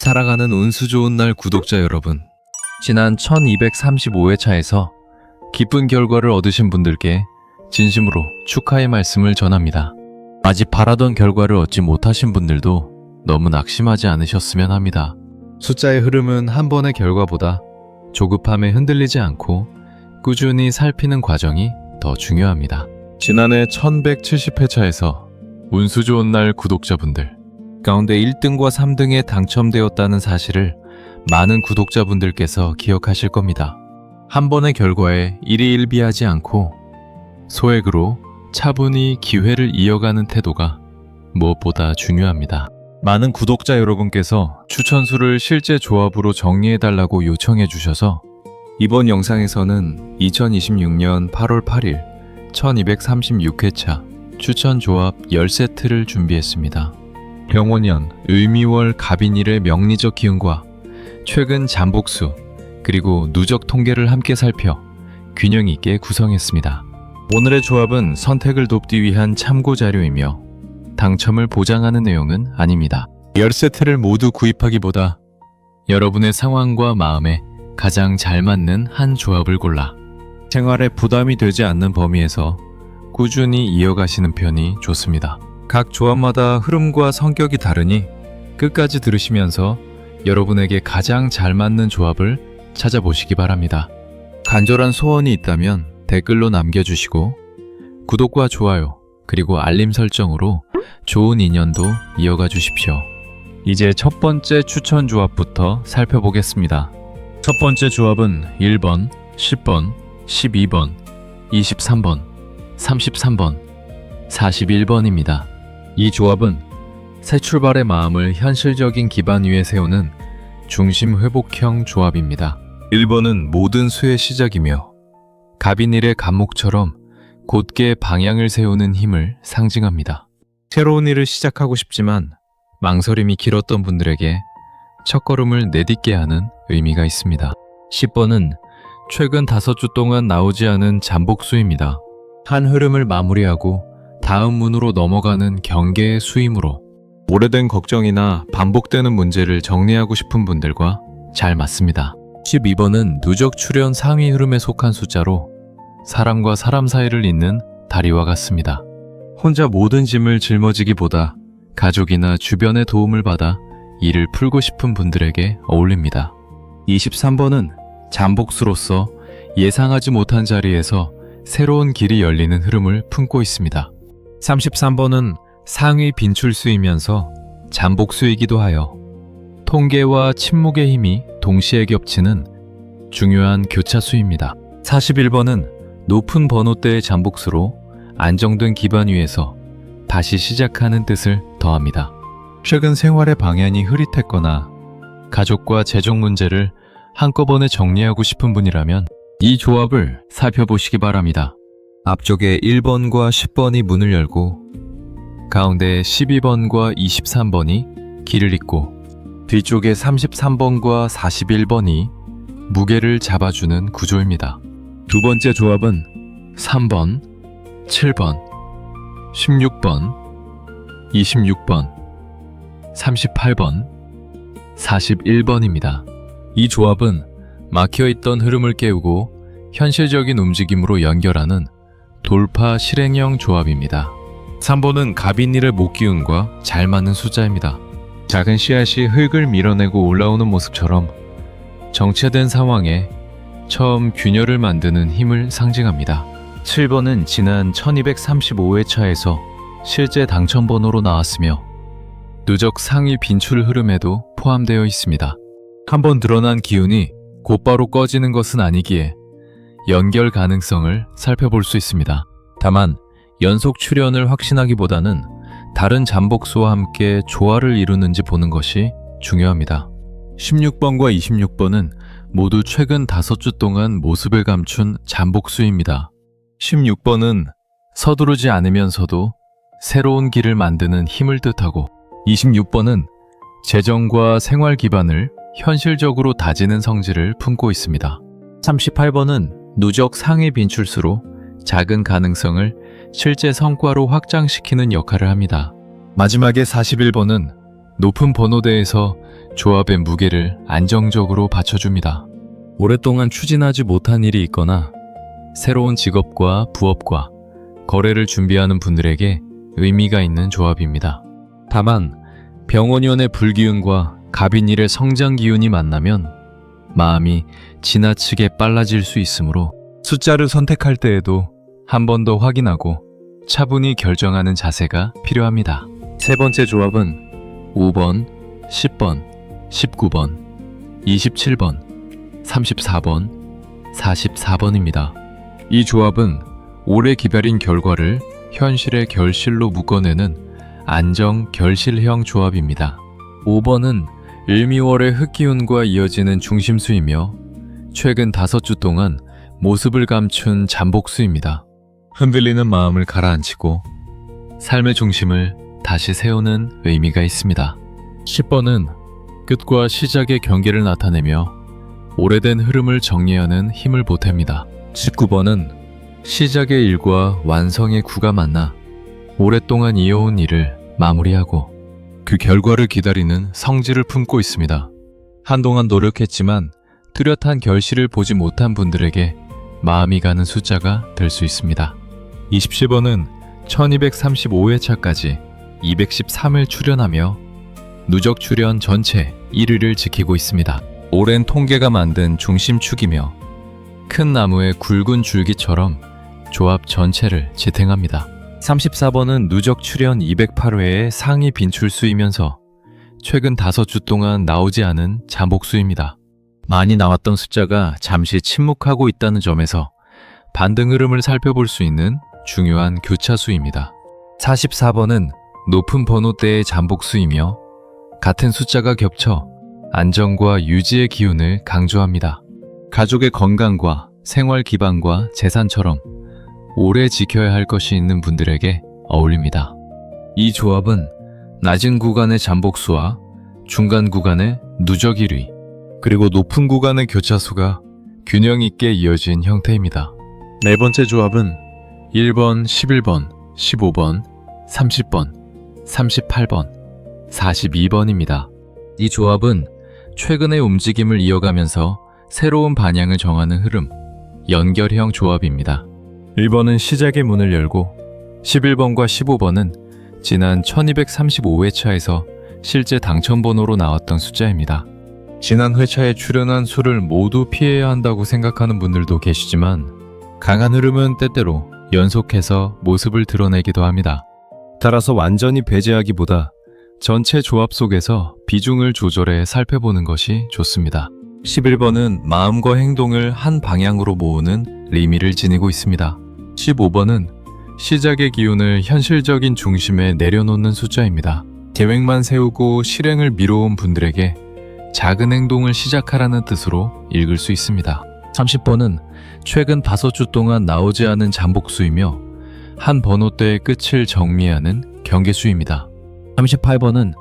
살아가는 운수 좋은 날 구독자 여러분, 지난 1235회차에서 기쁜 결과를 얻으신 분들께 진심으로 축하의 말씀을 전합니다. 아직 바라던 결과를 얻지 못하신 분들도 너무 낙심하지 않으셨으면 합니다. 숫자의 흐름은 한 번의 결과보다 조급함에 흔들리지 않고 꾸준히 살피는 과정이 더 중요합니다. 지난해 1170회차에서 운수 좋은 날 구독자분들 가운데 1등과 3등에 당첨되었다는 사실을 많은 구독자분들께서 기억하실 겁니다. 한 번의 결과에 일희일비하지 않고 소액으로 차분히 기회를 이어가는 태도가 무엇보다 중요합니다. 많은 구독자 여러분께서 추천수를 실제 조합으로 정리해달라고 요청해 주셔서 이번 영상에서는 2026년 8월 8일 1236회차 추천 조합 10세트를 준비했습니다. 병원년, 을미월, 갑인일의 명리적 기운과 최근 잠복수, 그리고 누적 통계를 함께 살펴 균형 있게 구성했습니다. 오늘의 조합은 선택을 돕기 위한 참고 자료이며 당첨을 보장하는 내용은 아닙니다. 10세트를 모두 구입하기보다 여러분의 상황과 마음에 가장 잘 맞는 한 조합을 골라 생활에 부담이 되지 않는 범위에서 꾸준히 이어가시는 편이 좋습니다. 각 조합마다 흐름과 성격이 다르니 끝까지 들으시면서 여러분에게 가장 잘 맞는 조합을 찾아보시기 바랍니다. 간절한 소원이 있다면 댓글로 남겨주시고 구독과 좋아요 그리고 알림 설정으로 좋은 인연도 이어가 주십시오. 이제 첫 번째 추천 조합부터 살펴보겠습니다. 첫 번째 조합은 1번, 10번, 12번, 23번, 33번, 41번입니다. 이 조합은 새 출발의 마음을 현실적인 기반 위에 세우는 중심 회복형 조합입니다. 1번은 모든 수의 시작이며 갑인일의 갑목처럼 곧게 방향을 세우는 힘을 상징합니다. 새로운 일을 시작하고 싶지만 망설임이 길었던 분들에게 첫걸음을 내딛게 하는 의미가 있습니다. 10번은 최근 5주 동안 나오지 않은 잠복수입니다. 한 흐름을 마무리하고 다음 문으로 넘어가는 경계의 수임으로 오래된 걱정이나 반복되는 문제를 정리하고 싶은 분들과 잘 맞습니다. 12번은 누적 출현 상위 흐름에 속한 숫자로 사람과 사람 사이를 잇는 다리와 같습니다. 혼자 모든 짐을 짊어지기보다 가족이나 주변의 도움을 받아 일을 풀고 싶은 분들에게 어울립니다. 23번은 잠복수로서 예상하지 못한 자리에서 새로운 길이 열리는 흐름을 품고 있습니다. 33번은 상위 빈출수이면서 잠복수이기도 하여 통계와 침묵의 힘이 동시에 겹치는 중요한 교차수입니다. 41번은 높은 번호대의 잠복수로 안정된 기반 위에서 다시 시작하는 뜻을 더합니다. 최근 생활의 방향이 흐릿했거나 가족과 재정 문제를 한꺼번에 정리하고 싶은 분이라면 이 조합을 살펴보시기 바랍니다. 앞쪽에 1번과 10번이 문을 열고 가운데 12번과 23번이 길을 잇고 뒤쪽에 33번과 41번이 무게를 잡아주는 구조입니다. 두 번째 조합은 3번, 7번, 16번, 26번, 38번, 41번입니다. 이 조합은 막혀있던 흐름을 깨우고 현실적인 움직임으로 연결하는 돌파 실행형 조합입니다. 3번은 갑인일의 목기운과 잘 맞는 숫자입니다. 작은 씨앗이 흙을 밀어내고 올라오는 모습처럼 정체된 상황에 처음 균열을 만드는 힘을 상징합니다. 7번은 지난 1235회차에서 실제 당첨번호로 나왔으며 누적 상위 빈출 흐름에도 포함되어 있습니다. 한번 드러난 기운이 곧바로 꺼지는 것은 아니기에 연결 가능성을 살펴볼 수 있습니다. 다만 연속 출현을 확신하기보다는 다른 잠복수와 함께 조화를 이루는지 보는 것이 중요합니다. 16번과 26번은 모두 최근 5주 동안 모습을 감춘 잠복수입니다. 16번은 서두르지 않으면서도 새로운 길을 만드는 힘을 뜻하고 26번은 재정과 생활 기반을 현실적으로 다지는 성질을 품고 있습니다. 38번은 누적 상위 빈출수로 작은 가능성을 실제 성과로 확장시키는 역할을 합니다. 마지막에 41번은 높은 번호대에서 조합의 무게를 안정적으로 받쳐줍니다. 오랫동안 추진하지 못한 일이 있거나 새로운 직업과 부업과 거래를 준비하는 분들에게 의미가 있는 조합입니다. 다만 병원연의 불기운과 갑인일의 성장 기운이 만나면 마음이 지나치게 빨라질 수 있으므로 숫자를 선택할 때에도 한 번 더 확인하고 차분히 결정하는 자세가 필요합니다. 세 번째 조합은 5번, 10번, 19번, 27번, 34번, 44번입니다. 이 조합은 오래 기다린 결과를 현실의 결실로 묶어내는 안정 결실형 조합입니다. 5번은 일미월의 흑기운과 이어지는 중심수이며 최근 5주 동안 모습을 감춘 잠복수입니다. 흔들리는 마음을 가라앉히고 삶의 중심을 다시 세우는 의미가 있습니다. 10번은 끝과 시작의 경계를 나타내며 오래된 흐름을 정리하는 힘을 보탭니다. 19번은 시작의 일과 완성의 구가 만나 오랫동안 이어온 일을 마무리하고 그 결과를 기다리는 성질을 품고 있습니다. 한동안 노력했지만 뚜렷한 결실을 보지 못한 분들에게 마음이 가는 숫자가 될 수 있습니다. 27번은 1235회차까지 213을 출연하며 누적 출연 전체 1위를 지키고 있습니다. 오랜 통계가 만든 중심축이며 큰 나무의 굵은 줄기처럼 조합 전체를 지탱합니다. 34번은 누적 출연 208회의 상위 빈출수이면서 최근 5주 동안 나오지 않은 잠복수입니다. 많이 나왔던 숫자가 잠시 침묵하고 있다는 점에서 반등 흐름을 살펴볼 수 있는 중요한 교차수입니다. 44번은 높은 번호대의 잠복수이며 같은 숫자가 겹쳐 안정과 유지의 기운을 강조합니다. 가족의 건강과 생활 기반과 재산처럼 오래 지켜야 할 것이 있는 분들에게 어울립니다. 이 조합은 낮은 구간의 잠복수와 중간 구간의 누적 1위, 그리고 높은 구간의 교차수가 균형 있게 이어진 형태입니다. 네 번째 조합은 1번, 11번, 15번, 30번, 38번, 42번입니다. 이 조합은 최근의 움직임을 이어가면서 새로운 방향을 정하는 흐름, 연결형 조합입니다. 1번은 시작의 문을 열고 11번과 15번은 지난 1235회차에서 실제 당첨번호로 나왔던 숫자입니다. 지난 회차에 출연한 수를 모두 피해야 한다고 생각하는 분들도 계시지만 강한 흐름은 때때로 연속해서 모습을 드러내기도 합니다. 따라서 완전히 배제하기보다 전체 조합 속에서 비중을 조절해 살펴보는 것이 좋습니다. 11번은 마음과 행동을 한 방향으로 모으는 의미를 지니고 있습니다. 15번은 시작의 기운을 현실적인 중심에 내려놓는 숫자입니다. 계획만 세우고 실행을 미뤄온 분들에게 작은 행동을 시작하라는 뜻으로 읽을 수 있습니다. 30번은 최근 5주 동안 나오지 않은 잠복수이며 한 번호대의 끝을 정리하는 경계수입니다. 38번은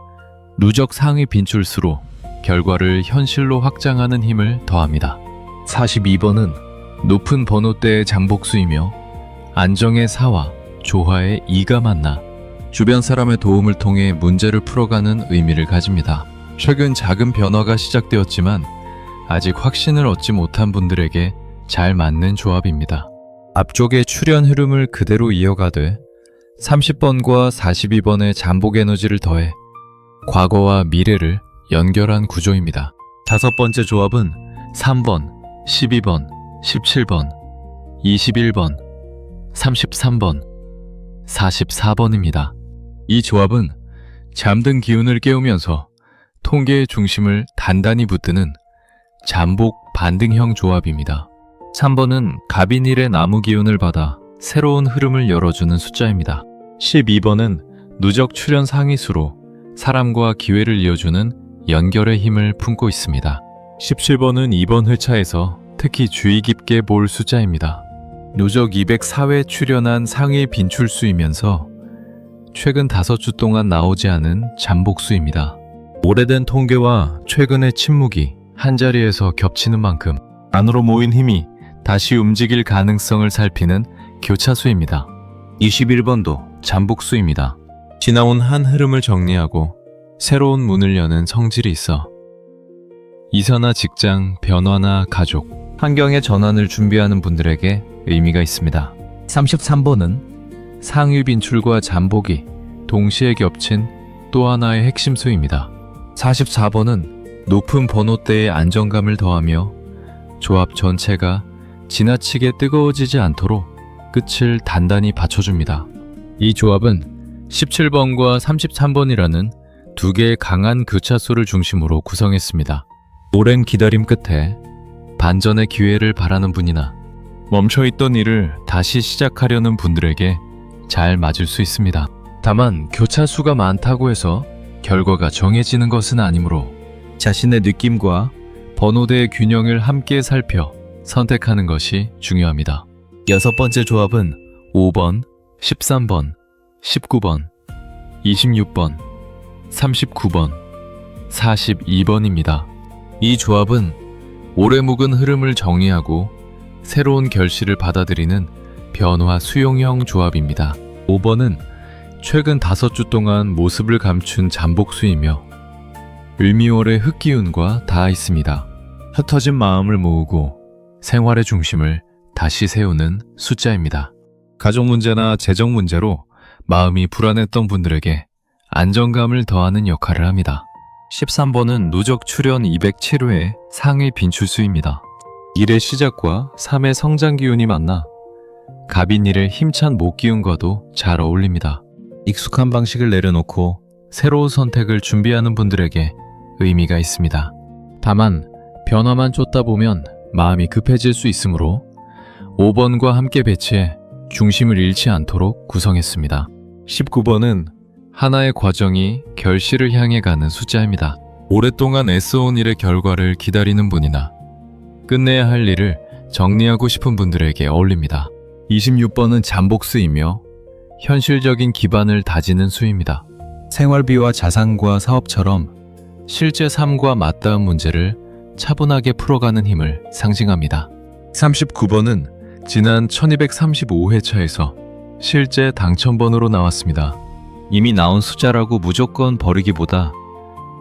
누적 상위 빈출수로 결과를 현실로 확장하는 힘을 더합니다. 42번은 높은 번호대의 잠복수이며 안정의 4와 조화의 2가 만나 주변 사람의 도움을 통해 문제를 풀어가는 의미를 가집니다. 최근 작은 변화가 시작되었지만 아직 확신을 얻지 못한 분들에게 잘 맞는 조합입니다. 앞쪽의 출현 흐름을 그대로 이어가되 30번과 42번의 잠복 에너지를 더해 과거와 미래를 연결한 구조입니다. 다섯 번째 조합은 3번, 12번, 17번, 21번, 33번, 44번입니다. 이 조합은 잠든 기운을 깨우면서 통계의 중심을 단단히 붙드는 잠복 반등형 조합입니다. 3번은 갑인일의 나무 기운을 받아 새로운 흐름을 열어주는 숫자입니다. 12번은 누적 출현 상위수로 사람과 기회를 이어주는 연결의 힘을 품고 있습니다. 17번은 이번 회차에서 특히 주의 깊게 볼 숫자입니다. 누적 204회 출연한 상위 빈출수이면서 최근 5주 동안 나오지 않은 잠복수입니다. 오래된 통계와 최근의 침묵이 한자리에서 겹치는 만큼 안으로 모인 힘이 다시 움직일 가능성을 살피는 교차수입니다. 21번도 잠복수입니다. 지나온 한 흐름을 정리하고 새로운 문을 여는 성질이 있어 이사나 직장, 변화나 가족, 환경의 전환을 준비하는 분들에게 의미가 있습니다. 33번은 상위 빈출과 잠복이 동시에 겹친 또 하나의 핵심 수입니다. 44번은 높은 번호대의 안정감을 더하며 조합 전체가 지나치게 뜨거워지지 않도록 끝을 단단히 받쳐줍니다. 이 조합은 17번과 33번이라는 두 개의 강한 교차수를 중심으로 구성했습니다. 오랜 기다림 끝에 반전의 기회를 바라는 분이나 멈춰있던 일을 다시 시작하려는 분들에게 잘 맞을 수 있습니다. 다만 교차수가 많다고 해서 결과가 정해지는 것은 아니므로 자신의 느낌과 번호대의 균형을 함께 살펴 선택하는 것이 중요합니다. 여섯 번째 조합은 5번, 13번, 19번, 26번, 39번, 42번입니다. 이 조합은 오래 묵은 흐름을 정리하고 새로운 결실을 받아들이는 변화 수용형 조합입니다. 5번은 최근 5주 동안 모습을 감춘 잠복수이며 을미월의 흙기운과 닿아 있습니다. 흩어진 마음을 모으고 생활의 중심을 다시 세우는 숫자입니다. 가족 문제나 재정 문제로 마음이 불안했던 분들에게 안정감을 더하는 역할을 합니다. 13번은 누적 출현 207호의 상위 빈출수입니다. 일의 시작과 삶의 성장 기운이 만나 갑인일의 힘찬 목 기운과도 잘 어울립니다. 익숙한 방식을 내려놓고 새로운 선택을 준비하는 분들에게 의미가 있습니다. 다만 변화만 쫓다 보면 마음이 급해질 수 있으므로 5번과 함께 배치해 중심을 잃지 않도록 구성했습니다. 19번은 하나의 과정이 결실을 향해 가는 숫자입니다. 오랫동안 애써온 일의 결과를 기다리는 분이나 끝내야 할 일을 정리하고 싶은 분들에게 어울립니다. 26번은 잠복수이며 현실적인 기반을 다지는 수입니다. 생활비와 자산과 사업처럼 실제 삶과 맞닿은 문제를 차분하게 풀어가는 힘을 상징합니다. 39번은 지난 1235회차에서 실제 당첨번호로 나왔습니다. 이미 나온 숫자라고 무조건 버리기보다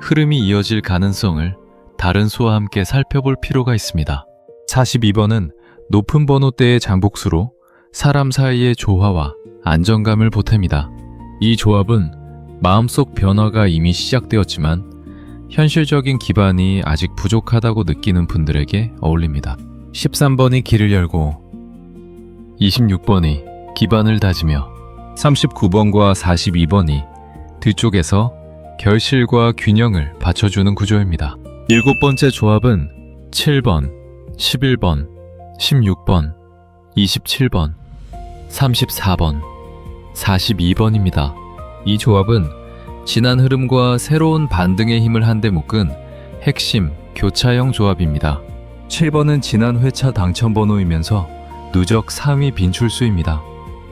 흐름이 이어질 가능성을 다른 수와 함께 살펴볼 필요가 있습니다. 42번은 높은 번호대의 장복수로 사람 사이의 조화와 안정감을 보탭니다. 이 조합은 마음속 변화가 이미 시작되었지만 현실적인 기반이 아직 부족하다고 느끼는 분들에게 어울립니다. 13번이 길을 열고 26번이 기반을 다지며 39번과 42번이 뒤쪽에서 결실과 균형을 받쳐주는 구조입니다. 일곱 번째 조합은 7번, 11번, 16번, 27번, 34번, 42번입니다. 이 조합은 지난 흐름과 새로운 반등의 힘을 한데 묶은 핵심 교차형 조합입니다. 7번은 지난 회차 당첨번호이면서 누적 상위 빈출수입니다.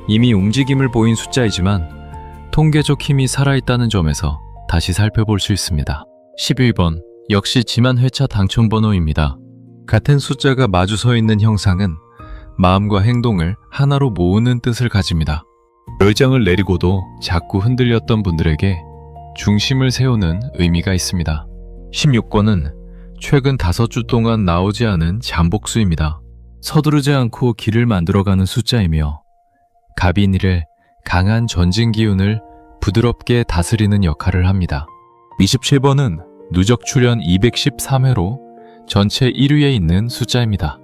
이미 움직임을 보인 숫자이지만 통계적 힘이 살아있다는 점에서 다시 살펴볼 수 있습니다. 11번 역시 지난 회차 당첨번호입니다. 같은 숫자가 마주 서 있는 형상은 마음과 행동을 하나로 모으는 뜻을 가집니다. 결정을 내리고도 자꾸 흔들렸던 분들에게 중심을 세우는 의미가 있습니다. 16번은 최근 5주 동안 나오지 않은 잠복수입니다. 서두르지 않고 길을 만들어가는 숫자이며 갑인일의 강한 전진 기운을 부드럽게 다스리는 역할을 합니다. 27번은 누적 출현 213회로 전체 1위에 있는 숫자입니다.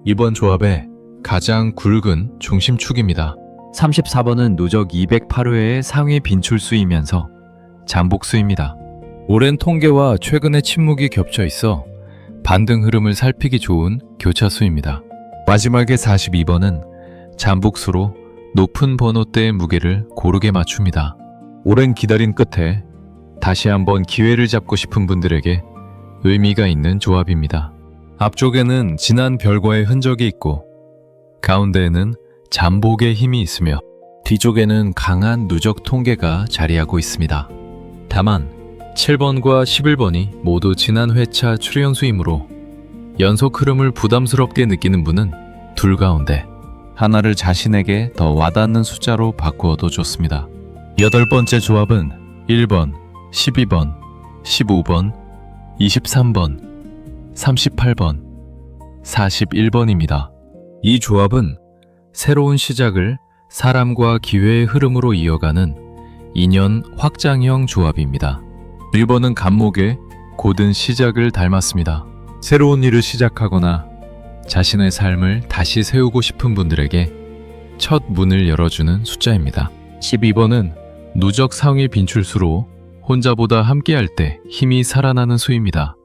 이번 조합의 가장 굵은 중심축입니다. 34번은 누적 208회의 상위 빈출수이면서 잠복수입니다. 오랜 통계와 최근의 침묵이 겹쳐 있어 반등 흐름을 살피기 좋은 교차수입니다. 마지막에 42번은 잠복수로 높은 번호대의 무게를 고르게 맞춥니다. 오랜 기다림 끝에 다시 한번 기회를 잡고 싶은 분들에게 의미가 있는 조합입니다. 앞쪽에는 지난 별과의 흔적이 있고 가운데에는 잠복의 힘이 있으며 뒤쪽에는 강한 누적 통계가 자리하고 있습니다. 다만 7번과 11번이 모두 지난 회차 출연수이므로 연속 흐름을 부담스럽게 느끼는 분은 둘 가운데 하나를 자신에게 더 와닿는 숫자로 바꾸어도 좋습니다. 여덟 번째 조합은 1번, 12번, 15번, 23번, 38번, 41번입니다. 이 조합은 새로운 시작을 사람과 기회의 흐름으로 이어가는 인연 확장형 조합입니다. 1번은 간목의 고든 시작을 닮았습니다. 새로운 일을 시작하거나 자신의 삶을 다시 세우고 싶은 분들에게 첫 문을 열어주는 숫자입니다. 12번은 누적 상위 빈출수로 혼자보다 함께할 때 힘이 살아나는 수입니다.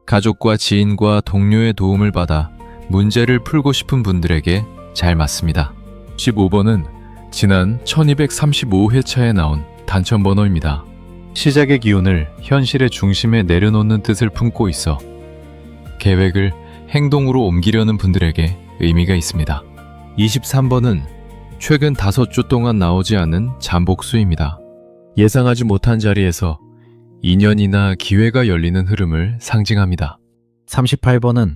가족과 지인과 동료의 도움을 받아 문제를 풀고 싶은 분들에게 잘 맞습니다. 15번은 지난 1235회차에 나온 단천번호입니다. 시작의 기운을 현실의 중심에 내려놓는 뜻을 품고 있어 계획을 행동으로 옮기려는 분들에게 의미가 있습니다. 23번은 최근 5주 동안 나오지 않은 잠복수입니다. 예상하지 못한 자리에서 인연이나 기회가 열리는 흐름을 상징합니다. 38번은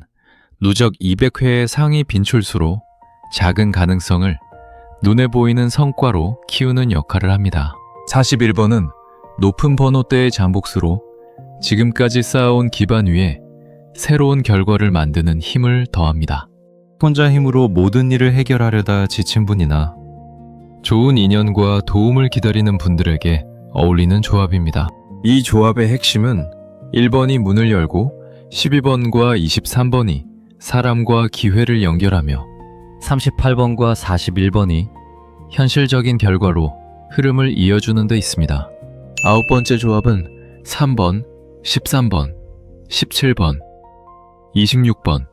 누적 200회의 상위 빈출수로 작은 가능성을 눈에 보이는 성과로 키우는 역할을 합니다. 41번은 높은 번호대의 잠복수로 지금까지 쌓아온 기반 위에 새로운 결과를 만드는 힘을 더합니다. 혼자 힘으로 모든 일을 해결하려다 지친 분이나 좋은 인연과 도움을 기다리는 분들에게 어울리는 조합입니다. 이 조합의 핵심은 1번이 문을 열고 12번과 23번이 사람과 기회를 연결하며 38번과 41번이 현실적인 결과로 흐름을 이어주는 데 있습니다. 9번째 조합은 3번, 13번, 17번, 26번,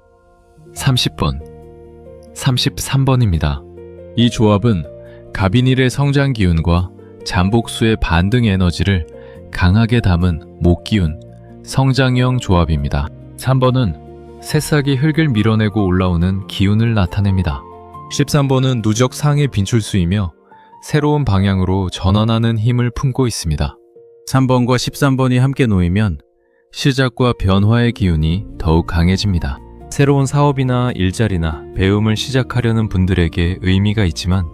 30번, 33번입니다. 이 조합은 갑인일의 성장 기운과 잠복수의 반등 에너지를 강하게 담은 목기운, 성장형 조합입니다. 3번은 새싹이 흙을 밀어내고 올라오는 기운을 나타냅니다. 13번은 누적 상의 빈출수이며 새로운 방향으로 전환하는 힘을 품고 있습니다. 3번과 13번이 함께 놓이면 시작과 변화의 기운이 더욱 강해집니다. 새로운 사업이나 일자리나 배움을 시작하려는 분들에게 의미가 있지만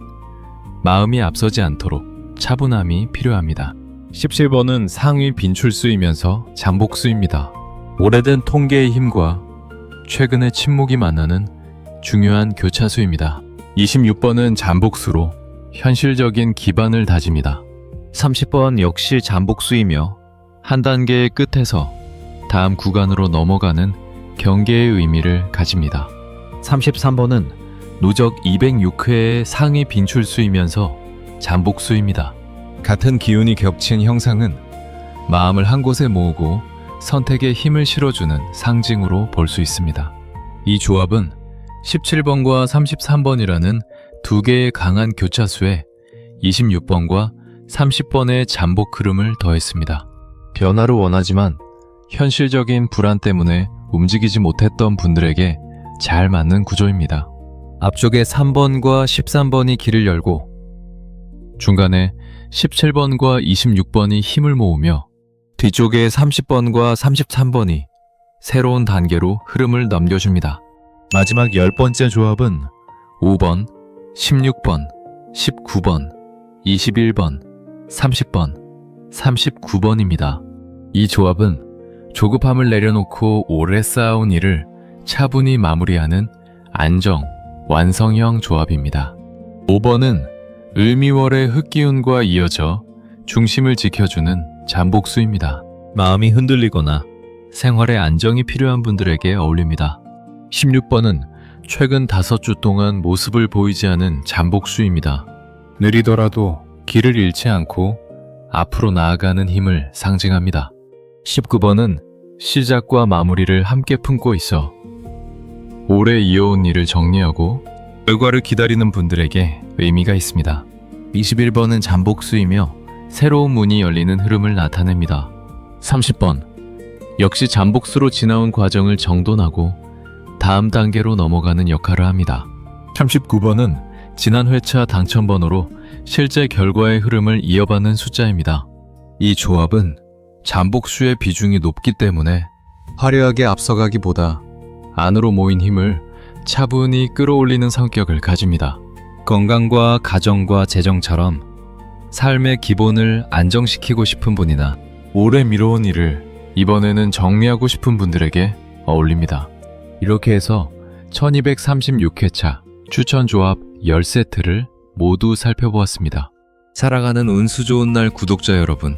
마음이 앞서지 않도록 차분함이 필요합니다. 17번은 상위 빈출수이면서 잠복수입니다. 오래된 통계의 힘과 최근의 침묵이 만나는 중요한 교차수입니다. 26번은 잠복수로 현실적인 기반을 다집니다. 30번 역시 잠복수이며 한 단계의 끝에서 다음 구간으로 넘어가는 경계의 의미를 가집니다. 33번은 누적 206회의 상위 빈출수이면서 잠복수입니다. 같은 기운이 겹친 형상은 마음을 한 곳에 모으고 선택에 힘을 실어주는 상징으로 볼 수 있습니다. 이 조합은 17번과 33번이라는 두 개의 강한 교차수에 26번과 30번의 잠복 흐름을 더했습니다. 변화를 원하지만 현실적인 불안 때문에 움직이지 못했던 분들에게 잘 맞는 구조입니다. 앞쪽에 3번과 13번이 길을 열고 중간에 17번과 26번이 힘을 모으며 뒤쪽에 30번과 33번이 새로운 단계로 흐름을 넘겨줍니다. 마지막 10번째 조합은 5번, 16번, 19번, 21번, 30번, 39번입니다. 이 조합은 조급함을 내려놓고 오래 쌓아온 일을 차분히 마무리하는 안정, 완성형 조합입니다. 5번은 을미월의 흙기운과 이어져 중심을 지켜주는 잠복수입니다. 마음이 흔들리거나 생활에 안정이 필요한 분들에게 어울립니다. 16번은 최근 5주 동안 모습을 보이지 않은 잠복수입니다. 느리더라도 길을 잃지 않고 앞으로 나아가는 힘을 상징합니다. 19번은 시작과 마무리를 함께 품고 있어 오래 이어온 일을 정리하고 결과를 기다리는 분들에게 의미가 있습니다. 21번은 잠복수이며 새로운 문이 열리는 흐름을 나타냅니다. 30번 역시 잠복수로 지나온 과정을 정돈하고 다음 단계로 넘어가는 역할을 합니다. 39번은 지난 회차 당첨번호로 실제 결과의 흐름을 이어받는 숫자입니다. 이 조합은 잠복수의 비중이 높기 때문에 화려하게 앞서가기보다 안으로 모인 힘을 차분히 끌어올리는 성격을 가집니다. 건강과 가정과 재정처럼 삶의 기본을 안정시키고 싶은 분이나 오래 미뤄온 일을 이번에는 정리하고 싶은 분들에게 어울립니다. 이렇게 해서 1236회차 추천 조합 10세트를 모두 살펴보았습니다. 살아가는 운수 좋은 날 구독자 여러분,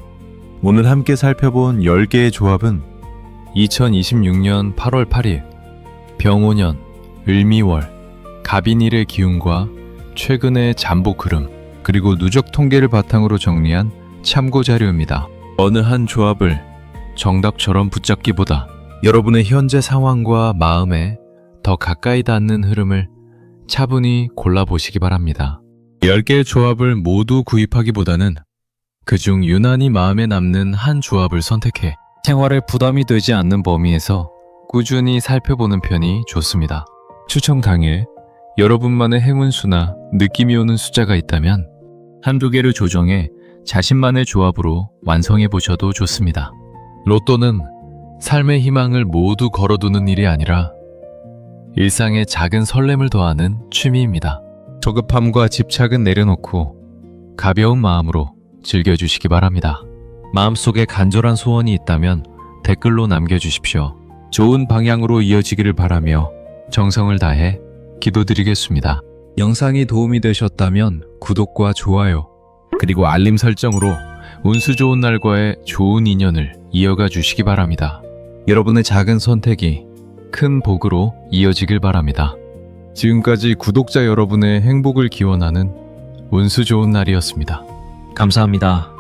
오늘 함께 살펴본 10개의 조합은 2026년 8월 8일 병오년 을미월 갑인일의 기운과 최근의 잠복 흐름 그리고 누적 통계를 바탕으로 정리한 참고 자료입니다. 어느 한 조합을 정답처럼 붙잡기보다 여러분의 현재 상황과 마음에 더 가까이 닿는 흐름을 차분히 골라보시기 바랍니다. 10개의 조합을 모두 구입하기보다는 그중 유난히 마음에 남는 한 조합을 선택해 생활에 부담이 되지 않는 범위에서 꾸준히 살펴보는 편이 좋습니다. 추첨 당일 여러분만의 행운수나 느낌이 오는 숫자가 있다면 한두 개를 조정해 자신만의 조합으로 완성해 보셔도 좋습니다. 로또는 삶의 희망을 모두 걸어두는 일이 아니라 일상에 작은 설렘을 더하는 취미입니다. 저급함과 집착은 내려놓고 가벼운 마음으로 즐겨주시기 바랍니다. 마음속에 간절한 소원이 있다면 댓글로 남겨주십시오. 좋은 방향으로 이어지기를 바라며 정성을 다해 기도드리겠습니다. 영상이 도움이 되셨다면 구독과 좋아요 그리고 알림 설정으로 운수 좋은 날과의 좋은 인연을 이어가 주시기 바랍니다. 여러분의 작은 선택이 큰 복으로 이어지길 바랍니다. 지금까지 구독자 여러분의 행복을 기원하는 운수 좋은 날이었습니다. 감사합니다.